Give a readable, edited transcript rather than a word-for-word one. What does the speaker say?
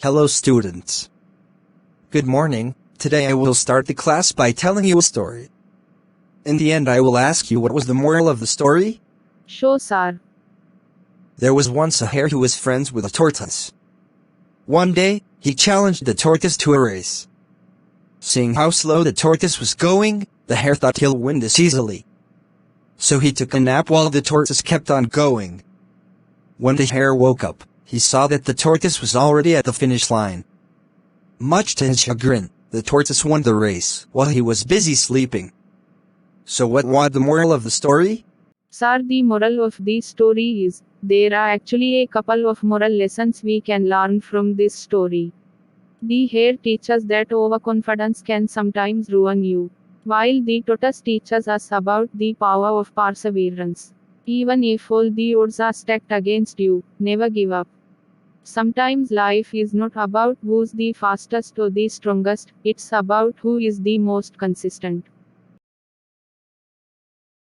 Hello students. Good morning. Today I will start the class by telling you a story. In the end I will ask you what was the moral of the story? Sure, sir. There was once a hare who was friends with a tortoise. One day, he challenged the tortoise to a race. Seeing how slow the tortoise was going, the hare thought he'll win this easily. So he took a nap while the tortoise kept on going. When the hare woke up, he saw that the tortoise was already at the finish line. Much to his chagrin, the tortoise won the race while he was busy sleeping. So what was the moral of the story? Sir, the moral of the story is, there are actually a couple of moral lessons we can learn from this story. The hare teaches that overconfidence can sometimes ruin you, while the tortoise teaches us about the power of perseverance. Even if all the odds are stacked against you, never give up. Sometimes life is not about who's the fastest or the strongest, it's about who is the most consistent.